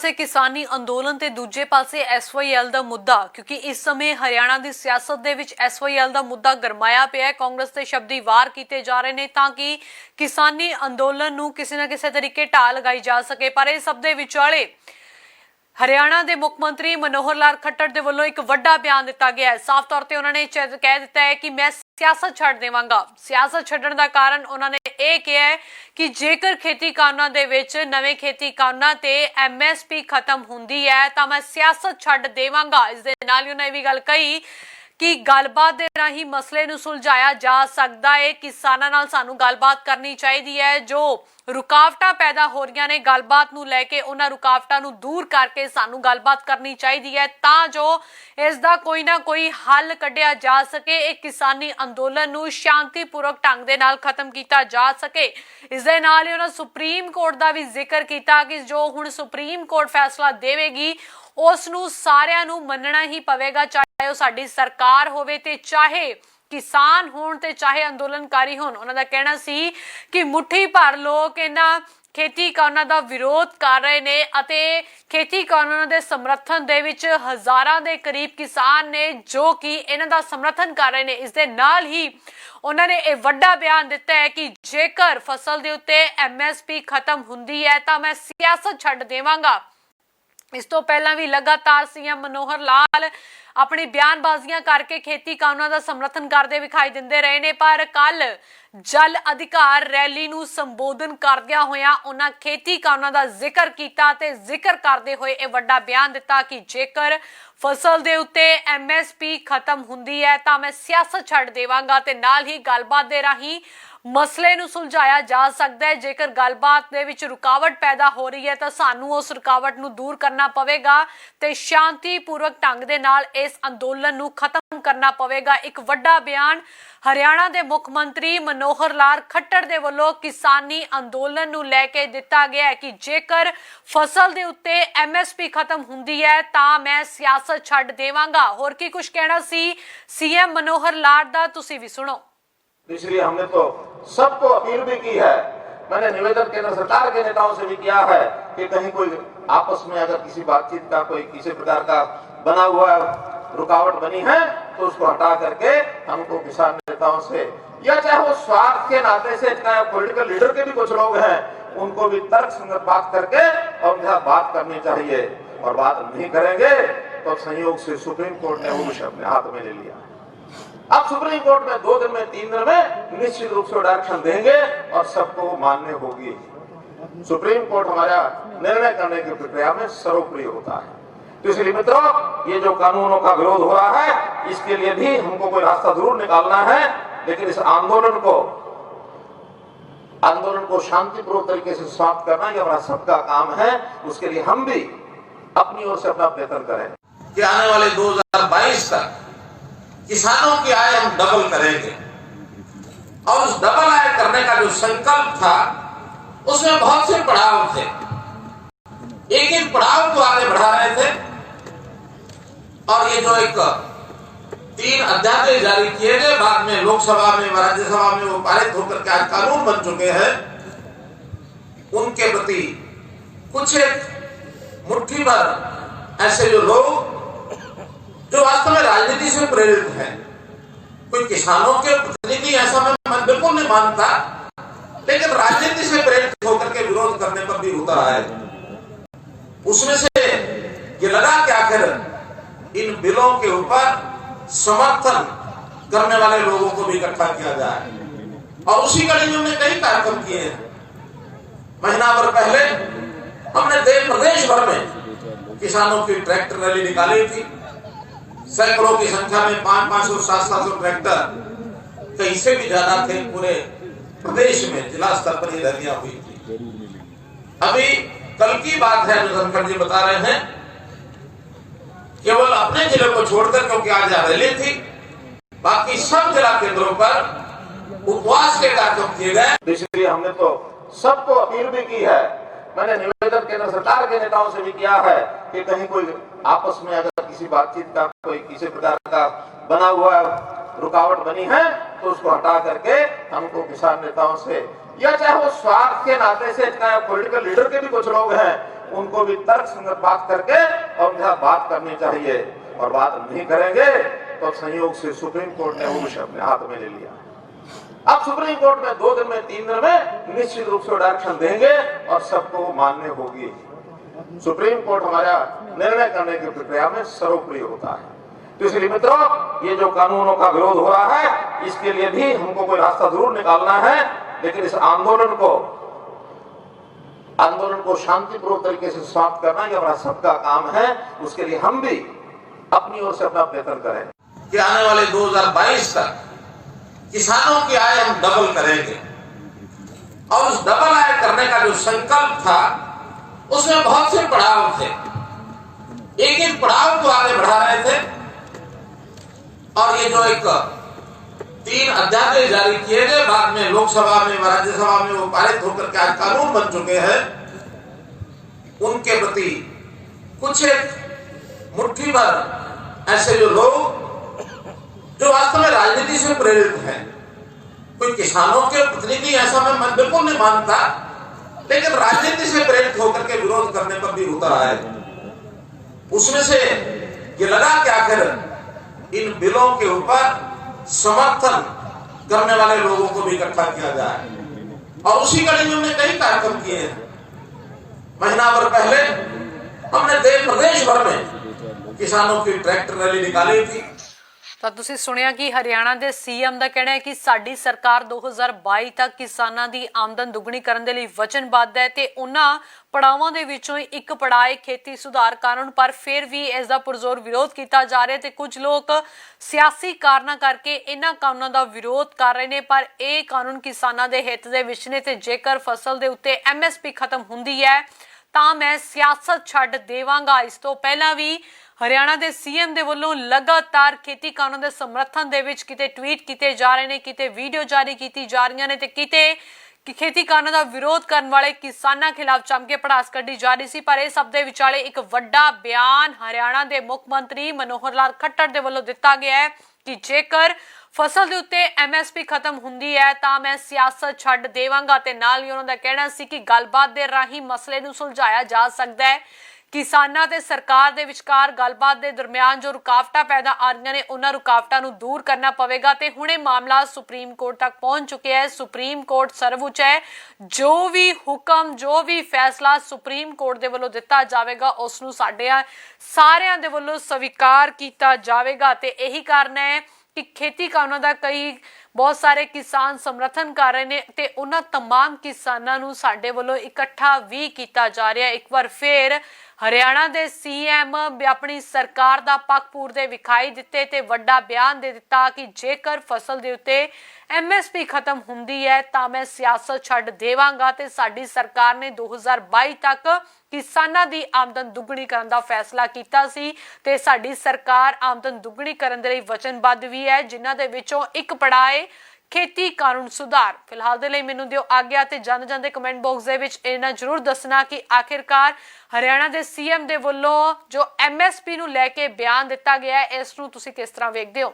से किसानी अंदोलन ते दूजे पासे SYL ਦਾ ਮੁੱਦਾ ਕਿਉਂਕਿ ਇਸ ਸਮੇਂ ਹਰਿਆਣਾ ਦੀ ਸਿਆਸਤ ਦੇ ਵਿੱਚ SYL ਦਾ ਮੁੱਦਾ ਗਰਮਾਇਆ ਪਿਆ ਹੈ। ਕਾਂਗਰਸ ਤੇ ਸ਼ਬਦੀ ਵਾਰ ਕੀਤੇ ਜਾ ਰਹੇ ਨੇ ਤਾਂ ਕਿ ਕਿਸਾਨੀ ਅੰਦੋਲਨ ਨੂੰ ਕਿਸੇ ਨਾ ਕਿਸੇ ਤਰੀਕੇ ਢਾਹ ਲਗਾਈ ਜਾ ਸਕੇ। ਪਰ ਇਹ ਸਭ ਦੇ ਵਿਚਾਲੇ हरियाणा के मुख मंत्री मनोहर लाल खट्टर के वालों एक वड्डा बयान दिता गया है। साफ तौर पर उन्होंने कह दिता है कि मैं सियासत छड्ड देवांगा। सियासत छड्डण का कारण उन्होंने ये कहा है कि जेकर खेती कानूनां दे विच नवे खेती कानूनां ते MSP खत्म हुंदी है तो मैं सियासत छड्ड देवांगा। इस दे नाल ही उन्होंने भी गल कही कि गलबात दे राही मसले नूं सुलझाया जा सकदा है। किसानां नाल सानूं गलबात करनी चाहिदी है। जो रुकावटां पैदा हो रही ने गलबात नूं लैके उन्हां रुकावटां नूं दूर करके सानूं गलबात करनी चाहिदी है तां जो इसदा कोई ना कोई हल कढिया जा सके। एक किसानी अंदोलन नूं शांतिपूर्वक ढंग दे नाल खत्म कीता जा सके। इस दे नाल ही उन्हां सुप्रीम कोर्ट दा भी जिक्र कीता कि जो हुण सुप्रीम कोर्ट फैसला देवेगी उस नूं सारिआं नूं मन्नना ही पवेगा, चाहे वो साडी सरकार होवे ते चाहे किसान होण ते चाहे अंदोलनकारी होण। उन्हां दा कहना सी कि मुट्ठी भर लोग इन्हां खेती कानूनां दा विरोध कर रहे ने अते खेती कानूनां दे समर्थन दे विच हज़ारां दे करीब किसान ने जो कि इन्हां दा समर्थन कर रहे ने। इस दे नाल ही उन्होंने एक वड्डा बयान दिता है कि जेकर फसल दे उत्ते MSP खत्म हुंदी है तां मैं सियासत छड्ड देवांगा। इस तो पहला भी लगातार सीएम मनोहर लाल अपनी बयानबाजियां करके खेती कानूनां दा समर्थन करते विखाई दिंदे रहे ने, पर कल जल अधिकार रैली नूं संबोधन करदियां होइयां उन्हां खेती कानूनां दा जिक्र कीता ते जिक्र करदे होए ये वड्डा बयान दिता कि जेकर फसल दे उत्ते MSP खत्म हुंदी है तां मैं सियासत छड्ड देवांगा ते नाल ही गलबात दे राही मसले नूं सुलझाया जा सकदा है। जेकर गलबात दे विच रुकावट पैदा हो रही है तो सानू उस रुकावट नूं दूर करना पवेगा ते शांतिपूर्वक ढंग दे नाल इस अंदोलन नूं खत्म करना पवेगा। एक वड्डा बयान हरियाणा के मुख मंत्री मनोहर लाल खट्टर दे वल्लों किसानी अंदोलन नूं लैके दिता गया है कि जेकर फसल दे उत्ते MSP खत्म हुंदी है तां मैं सियासत छड्ड देवांगा। होर की कुछ कहना सी CM मनोहर लाल दा, तुसीं भी सुनो। इसलिए हमने तो सबको अपील भी की है, मैंने निवेदन केंद्र सरकार के नेताओं से भी किया है कि कहीं कोई आपस में अगर किसी बातचीत का कोई किसी प्रकार का बना हुआ रुकावट बनी है तो उसको हटा करके हमको किसान नेताओं से या चाहे वो स्वार्थ के नाते से चाहे पॉलिटिकल लीडर के भी कुछ लोग हैं उनको भी तर्क संगत बात करके और उनके साथ बात करनी चाहिए। और बात नहीं करेंगे तो संयोग से सुप्रीम कोर्ट ने वो विषय अपने हाथ में ले लिया। अब सुप्रीम कोर्ट में 2 दिन में 3 दिन में निश्चित रूप से डायरेक्शन देंगे और सबको मान्य होगी। सुप्रीम कोर्ट हमारा निर्णय करने की प्रक्रिया में सर्वप्रिय होता है। तो इसलिए मित्रों ये जो कानूनों का विरोध हो रहा है इसके लिए भी हमको कोई रास्ता जरूर निकालना है, लेकिन इस आंदोलन को शांतिपूर्वक तरीके से समाप्त करना ये हमारा सबका काम है। उसके लिए हम भी अपनी ओर से अपना प्रयत्न करें कि आने वाले 2022 तक किसानों की आय हम डबल करेंगे। और उस डबल आय करने का जो संकल्प था उसमें बहुत से पड़ाव थे, एक एक पड़ाव को आगे बढ़ा रहे थे। और ये जो एक 3 अध्यादेश जारी किए गए बाद में लोकसभा में राज्यसभा में वो पारित होकर के आज कानून बन चुके हैं, उनके प्रति कुछ एक मुट्ठी भर ऐसे जो लोग जो वास्तव में राजनीति से प्रेरित हैं, कोई किसानों के प्रतिनिधि ऐसा मैं बिल्कुल नहीं मानता, लेकिन राजनीति से प्रेरित होकर के विरोध करने पर भी उतर आए। उसमें से ये लगा कि आखिर इन बिलों के ऊपर समर्थन करने वाले लोगों को भी इकट्ठा किया जाए और उसी कड़ी में हमने कई कार्यक्रम किए हैं। महीना भर पहले हमने प्रदेश भर में किसानों की ट्रैक्टर रैली निकाली थी। सैकड़ों की संख्या में 500-500, 700 ट्रैक्टर, कहीं से भी ज्यादा थे, पूरे प्रदेश में जिला स्तर पर ये रैलियां हुई थी। अभी कल की बात है जो धनखड़ जी बता रहे हैं, केवल अपने जिले को छोड़कर, क्योंकि आज यहाँ रैली थी, बाकी सब जिला केंद्रों पर उपवास के कार्यक्रम किए गए। इसलिए हमने तो सबको अपील भी की है, मैंने निवेदन केंद्र सरकार के नेताओं से भी किया है कि कहीं कोई आपस में अगर किसी बातचीत का कोई किसी प्रकार का बना हुआ रुकावट बनी है तो उसको हटा करके हमको किसान नेताओं से या चाहे वो स्वार्थ के नाते से चाहे पॉलिटिकल लीडर के भी कुछ लोग हैं उनको भी तर्क संगत बात करके और उनके साथ बात करनी चाहिए, और बात नहीं करेंगे तो संयोग से सुप्रीम कोर्ट ने वो विषय अपने हाथ में ले लिया। अब सुप्रीम कोर्ट में 2 दिन में 3 दिन में निश्चित रूप से डायरेक्शन देंगे और सबको मान्य होगी। सुप्रीम कोर्ट हमारा निर्णय करने की प्रक्रिया में सर्वोपरि होता है। तो इसलिए मित्रों, ये जो कानूनों का विरोध हो रहा है, इसके लिए भी हमको कोई रास्ता जरूर निकालना है, लेकिन इस आंदोलन को शांतिपूर्वक तरीके से समाप्त करना ये हमारा सबका काम है। उसके लिए हम भी अपनी ओर से अपना प्रयत्न करें कि आने वाले 2022 तक किसानों की आय हम डबल करेंगे, और उस डबल आय करने का जो संकल्प था उसमें बहुत से पड़ाव थे, एक एक पड़ाव को आगे बढ़ा रहे थे, और ये जो एक 3 अध्यादेश जारी किए गए, बाद में लोकसभा में राज्यसभा में वो पारित होकर के आज कानून बन चुके हैं, उनके प्रति कुछ एक मुट्ठी भर ऐसे जो लोग जो वास्तव में राजनीति से प्रेरित हैं, कोई किसानों के प्रतिनिधि ऐसा मैं बिल्कुल नहीं मानता, लेकिन राजनीति से प्रेरित होकर के विरोध करने पर भी उतर आए। उसमें से ये लगा कि आखिर इन बिलों के ऊपर समर्थन करने वाले लोगों को भी इकट्ठा किया जाए, और उसी कड़ी में हमने कई कार्यक्रम किए हैं। महीना भर पहले हमने प्रदेश भर में किसानों की ट्रैक्टर रैली निकाली थी। ਤਾਂ ਤੁਸੀਂ ਸੁਣਿਆ ਕਿ ਹਰਿਆਣਾ ਦੇ ਸੀਐਮ ਦਾ ਕਹਿਣਾ ਹੈ ਕਿ ਸਾਡੀ ਸਰਕਾਰ 2022 ਤੱਕ ਕਿਸਾਨਾਂ ਦੀ ਆਮਦਨ ਦੁੱਗਣੀ ਕਰਨ ਦੇ ਲਈ ਵਚਨਬੱਧ ਹੈ ਤੇ ਉਹਨਾਂ ਪੜਾਵਾਂ ਦੇ ਵਿੱਚੋਂ ਇੱਕ ਪੜਾਅ ਖੇਤੀ ਸੁਧਾਰ ਕਾਨੂੰਨ, ਪਰ ਫਿਰ ਵੀ ਇਸ ਦਾ ਪੁਰਜ਼ੋਰ ਵਿਰੋਧ ਕੀਤਾ ਜਾ ਰਿਹਾ ਤੇ ਕੁਝ ਲੋਕ ਸਿਆਸੀ ਕਾਰਨਾਂ ਕਰਕੇ ਇਹਨਾਂ ਕਾਨੂੰਨਾਂ ਦਾ ਵਿਰੋਧ ਕਰ ਰਹੇ ਨੇ। ਪਰ ਇਹ ਕਾਨੂੰਨ ਕਿਸਾਨਾਂ ਦੇ ਹਿੱਤ ਦੇ ਵਿੱਚ ਨੇ ਤੇ ਜੇਕਰ ਫਸਲ ਦੇ ਉੱਤੇ MSP ਖਤਮ ਹੁੰਦੀ ਹੈ ਤਾਂ ਮੈਂ ਸਿਆਸਤ ਛੱਡ ਦੇਵਾਂਗਾ। ਇਸ ਤੋਂ ਪਹਿਲਾਂ ਵੀ ਹਰਿਆਣਾ ਦੇ ਸੀਐਮ ਦੇ ਵੱਲੋਂ ਲਗਾਤਾਰ ਖੇਤੀ ਕਾਨੂੰਨ ਦੇ ਸਮਰਥਨ ਦੇ ਵਿੱਚ ਕਿਤੇ ਟਵੀਟ ਕੀਤੇ ਜਾ ਰਹੇ ਨੇ, ਕਿਤੇ ਵੀਡੀਓ ਜਾਰੀ ਕੀਤੀ ਜਾ ਰਹੀਆਂ ਨੇ ਤੇ ਕਿਤੇ ਖੇਤੀ ਕਾਨੂੰਨ ਦਾ ਵਿਰੋਧ ਕਰਨ ਵਾਲੇ ਕਿਸਾਨਾਂ ਖਿਲਾਫ ਚਮਕ ਕੇ ਪੜਾਸ ਕੱਢੀ ਜਾ ਰਹੀ ਸੀ। ਪਰ ਇਹ ਸਭ ਦੇ ਵਿਚਾਲੇ ਇੱਕ ਵੱਡਾ ਬਿਆਨ ਹਰਿਆਣਾ ਦੇ ਮੁੱਖ ਮੰਤਰੀ ਮਨੋਹਰ ਲਾਲ ਖੱਟੜ ਦੇ ਵੱਲੋਂ ਦਿੱਤਾ ਗਿਆ ਹੈ ਕਿ ਜੇਕਰ ਫਸਲ ਦੇ ਉੱਤੇ MSP ਖਤਮ ਹੁੰਦੀ ਹੈ ਤਾਂ ਮੈਂ ਸਿਆਸਤ ਛੱਡ ਦੇਵਾਂਗਾ ਤੇ ਨਾਲ ਹੀ ਉਹਨਾਂ ਦਾ ਕਹਿਣਾ ਸੀ ਕਿ ਗੱਲਬਾਤ ਦੇ ਰਾਹੀਂ ਮਸਲੇ ਨੂੰ ਸੁਲਝਾਇਆ ਜਾ ਸਕਦਾ ਹੈ। ਕਿਸਾਨਾਂ ਤੇ ਸਰਕਾਰ ਦੇ ਵਿਚਕਾਰ ਗੱਲਬਾਤ ਦੇ ਦਰਮਿਆਨ ਜੋ ਰੁਕਾਵਟਾਂ ਪੈਦਾ ਆ ਰਹੀਆਂ ਨੇ ਉਹਨਾਂ ਰੁਕਾਵਟਾਂ ਨੂੰ ਦੂਰ ਕਰਨਾ ਪਵੇਗਾ ਤੇ ਹੁਣੇ ਮਾਮਲਾ ਸੁਪਰੀਮ ਕੋਰਟ ਤੱਕ ਪਹੁੰਚ ਚੁੱਕਿਆ ਹੈ। ਸੁਪਰੀਮ ਕੋਰਟ ਸਰਵਉੱਚ ਹੈ, ਜੋ ਵੀ ਹੁਕਮ ਜੋ ਵੀ ਫੈਸਲਾ ਸੁਪਰੀਮ ਕੋਰਟ ਦੇ ਵੱਲੋਂ ਦਿੱਤਾ ਜਾਵੇਗਾ ਉਸ ਨੂੰ ਸਾਡੇ ਸਾਰਿਆਂ ਦੇ ਵੱਲੋਂ ਸਵੀਕਾਰ ਕੀਤਾ ਜਾਵੇਗਾ ਤੇ ਇਹੀ ਕਾਰਨ ਹੈ ਕਿ ਖੇਤੀ ਕਾਨੂੰਨਾਂ ਦਾ ਕਈ ਬਹੁਤ ਸਾਰੇ ਕਿਸਾਨ ਸਮਰਥਨ ਕਰ ਰਹੇ ਨੇ ਤੇ ਉਹਨਾਂ तमाम ਕਿਸਾਨਾਂ ਨੂੰ ਸਾਡੇ ਵੱਲੋਂ ਇਕੱਠਾ ਵੀ ਕੀਤਾ ਜਾ ਰਿਹਾ। ਇੱਕ ਵਾਰ ਫੇਰ ਹਰਿਆਣਾ ਦੇ ਸੀਐਮ ਆਪਣੀ ਸਰਕਾਰ ਦਾ ਪੱਖ ਪੂਰਦੇ ਵਿਖਾਈ ਦਿੱਤੇ ਤੇ ਵੱਡਾ ਬਿਆਨ ਦੇ ਦਿੱਤਾ ਕਿ ਜੇਕਰ ਫਸਲ ਦੇ ਉੱਤੇ MSP ਖਤਮ ਹੁੰਦੀ ਹੈ ਤਾਂ ਮੈਂ ਸਿਆਸਤ ਛੱਡ ਦੇਵਾਂਗਾ ਤੇ ਸਾਡੀ ਸਰਕਾਰ ਨੇ 2022 ਤੱਕ ਕਿਸਾਨਾਂ ਦੀ ਆਮਦਨ ਦੁੱਗਣੀ ਕਰਨ ਦਾ ਫੈਸਲਾ ਕੀਤਾ ਸੀ ਤੇ ਸਾਡੀ ਸਰਕਾਰ ਆਮਦਨ ਦੁੱਗਣੀ ਕਰਨ ਦੇ ਲਈ ਵਚਨਬੱਧ ਵੀ ਹੈ, ਜਿਨ੍ਹਾਂ ਦੇ ਵਿੱਚੋਂ ਇੱਕ ਪੜਾਅ ਖੇਤੀ ਕਾਨੂੰਨ ਸੁਧਾਰ। ਫਿਲਹਾਲ ਦੇ ਲਈ ਮੈਨੂੰ ਦਿਓ ਆਗਿਆ ਤੇ ਜਾਂਦੇ ਕਮੈਂਟ ਬਾਕਸ ਦੇ ਵਿੱਚ ਇਹਨਾਂ ਜ਼ਰੂਰ ਦੱਸਣਾ ਕਿ ਆਖਿਰਕਾਰ ਹਰਿਆਣਾ ਦੇ ਸੀਐਮ ਦੇ ਵੱਲੋਂ ਜੋ MSP ਨੂੰ ਲੈ ਕੇ ਬਿਆਨ ਦਿੱਤਾ ਗਿਆ ਹੈ ਇਸ ਨੂੰ ਤੁਸੀਂ ਕਿਸ ਤਰ੍ਹਾਂ ਵੇਖਦੇ ਹੋ।